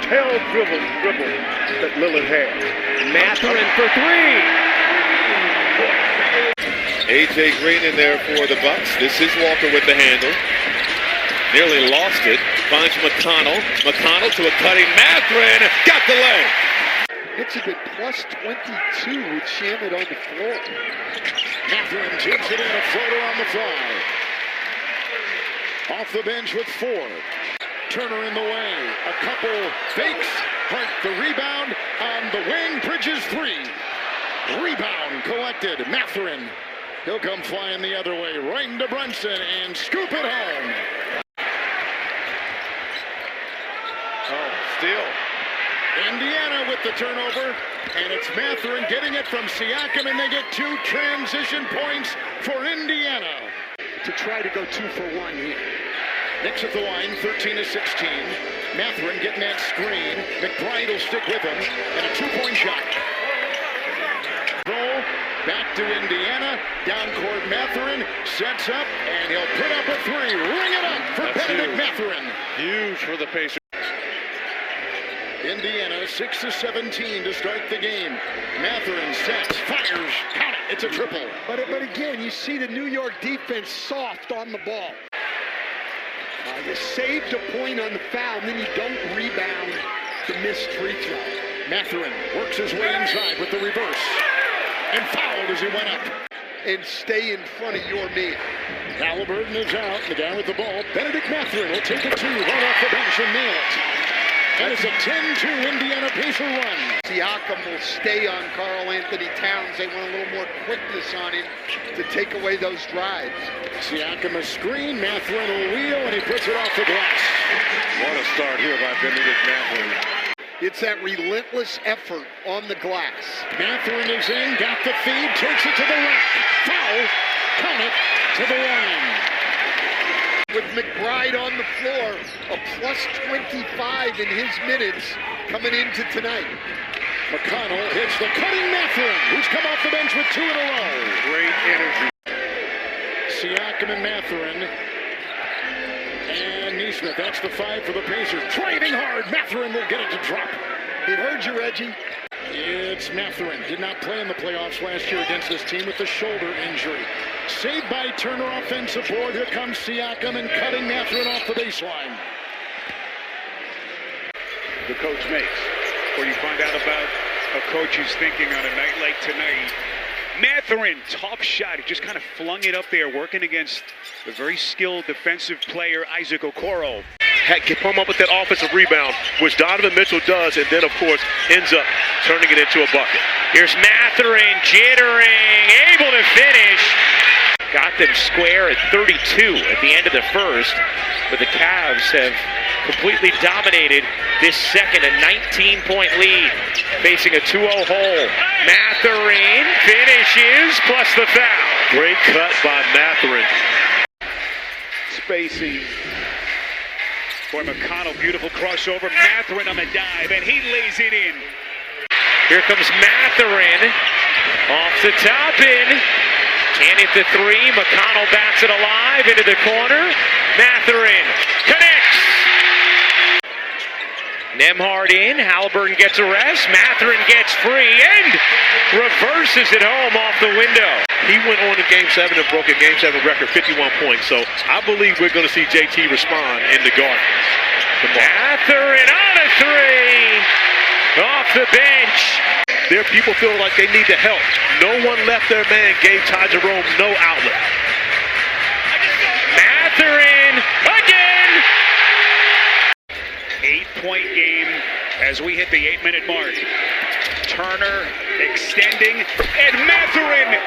tail dribble that Lillard had. Mathurin for three. A.J. Green in there for the Bucks. This is Walker with the handle. Nearly lost it. Finds McConnell. McConnell to a cutting Mathurin. Got the leg. Knicks have been plus 22 with Shamet on the floor. Mathurin tips it in, a floater on the fly. Off the bench with Ford. Turner in the way. A couple fakes. Hart the rebound on the wing. Bridges three. Rebound collected. Mathurin. He'll come flying the other way. Right into Brunson and scoop it home. Oh, still. Indiana with the turnover, and it's Mathurin getting it from Siakam, and they get two transition points for Indiana. To try to go 2 for 1 here. Knicks at the line, 13-16. Mathurin getting that screen. McBride will stick with him, and a two-point shot. Roll back to Indiana. Down court, Mathurin sets up, and he'll put up a three. Ring it up for Benedik Mathurin. Huge for the Pacers. Indiana 6-17 to start the game. Mathurin sets, fires, count it. It's a triple. But again, you see the New York defense soft on the ball. You saved a point on the foul, and then you don't rebound the missed free throw. Mathurin works his way inside with the reverse. And fouled as he went up. And stay in front of your man. Halliburton is out. The guy with the ball. Benedik Mathurin will take it two right off the bench and nail it. And it's a 10-2 Indiana Pacer run. Siakam will stay on Karl Anthony Towns. They want a little more quickness on him to take away those drives. Siakam a screen. Mathurin will wheel, and he puts it off the glass. What a start here by Benedik Mathurin. It's that relentless effort on the glass. Mathurin is in, got the feed, takes it to the rack. Foul, count it, to the line. With McBride on the floor, a plus 25 in his minutes coming into tonight. McConnell hits the cutting Mathurin, who's come off the bench with two in a row. Great energy. Siakam and Mathurin. And Nesmith, that's the five for the Pacers. Driving hard, Mathurin will get it to drop. It heard you, Reggie. It's Mathurin. Did not play in the playoffs last year against this team with the shoulder injury. Saved by Turner offensive board. Here comes Siakam and cutting Mathurin off the baseline. The coach makes, where you find out about a coach's thinking on a night like tonight. Mathurin, top shot. He just kind of flung it up there, working against the very skilled defensive player, Isaac Okoro. Come up with that offensive rebound, which Donovan Mitchell does, and then, of course, ends up turning it into a bucket. Here's Mathurin jittering, able to finish. Got them square at 32 at the end of the first, but the Cavs have completely dominated this second, a 19-point lead, facing a 2-0 hole. Mathurin finishes, plus the foul. Great cut by Mathurin. Spacing for McConnell, beautiful crossover. Mathurin on the dive, and he lays it in. Here comes Mathurin, off the top in. Can't hit the three. McConnell bats it alive into the corner. Mathurin connects. Nembhard in. Halliburton gets a rest. Mathurin gets free and reverses it home off the window. He went on in Game 7 and broke a Game 7 record, 51 points. So I believe we're going to see JT respond in the Garden tomorrow. Mathurin on a three. Off the bench. There are people feeling like they need the help. No one left their man, gave Ty Jerome no outlet. Mathurin again. 8-point game as we hit the 8-minute mark. Turner extending, and Mathurin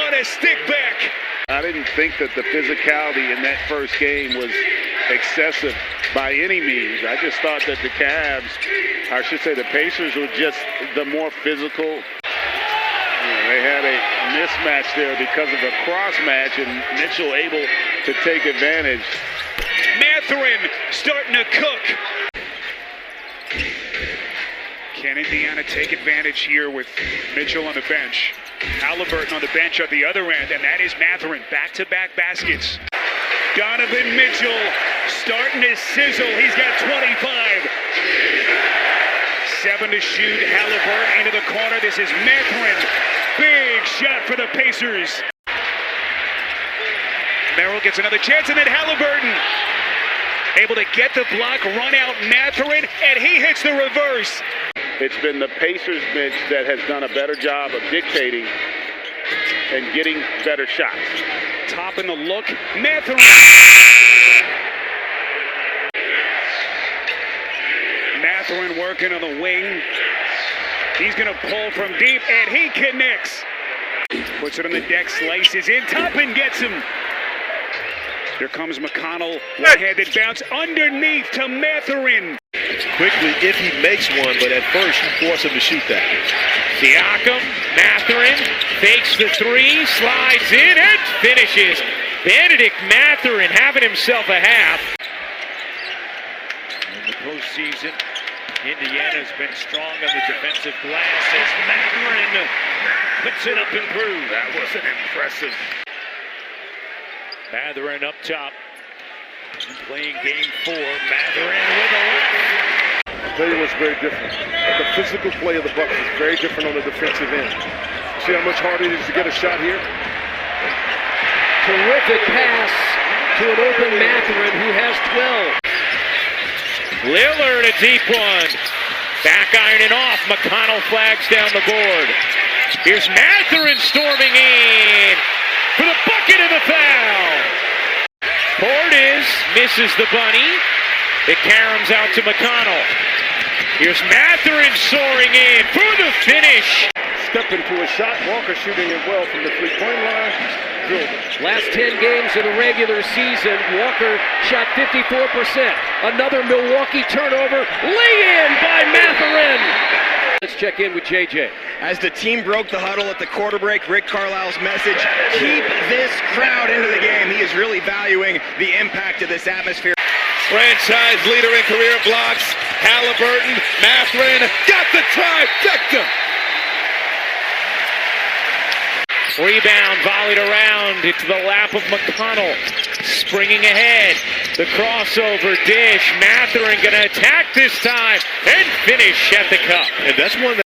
on a stick back. I didn't think that the physicality in that first game was excessive by any means. I just thought that the Cavs, I should say the Pacers, were just the more physical. They had a mismatch there because of a cross match, and Mitchell able to take advantage. Mathurin starting to cook. Can Indiana take advantage here with Mitchell on the bench? Halliburton on the bench at the other end, and that is Mathurin. Back-to-back baskets. Donovan Mitchell starting to sizzle. He's got 25. 7 to shoot. Halliburton into the corner. This is Mathurin. Big shot for the Pacers. Merrill gets another chance, and then Halliburton able to get the block, run out Mathurin, and he hits the reverse. It's been the Pacers bench that has done a better job of dictating and getting better shots. Top in the look, Mathurin. Mathurin working on the wing. He's going to pull from deep, and he connects. Puts it on the deck, slices in, top and gets him. Here comes McConnell, one-handed bounce underneath to Mathurin. Quickly, if he makes one, but at first you force him to shoot that. Siakam, Mathurin, fakes the three, slides in, and finishes. Benedik Mathurin having himself a half. In the postseason, Indiana's been strong on the defensive glass as Mathurin puts it up and through. That wasn't impressive. Mathurin up top. Playing game 4. Mathurin with a left. I'll tell you what's very different. The physical play of the Bucks is very different on the defensive end. See how much harder it is to get a shot here? Terrific pass to an open Mathurin who has 12. Lillard a deep one. Back ironing off. McConnell flags down the board. Here's Mathurin storming in for the bucket of the foul. Portis misses the bunny. It caroms out to McConnell. Here's Mathurin soaring in for the finish. Step into a shot. Walker shooting it well from the three-point line. Drilled it. Last 10 games of the regular season, Walker shot 54%. Another Milwaukee turnover. Lay-in by Mathurin. Let's check in with JJ. As the team broke the huddle at the quarter break, Rick Carlisle's message, keep this crowd into the game. He is really valuing the impact of this atmosphere. Franchise leader in career blocks. Halliburton, Mathurin, got the trifecta. Rebound volleyed around into the lap of McConnell. Springing ahead. The crossover dish. Mathurin going to attack this time and finish at the cup. And that's one that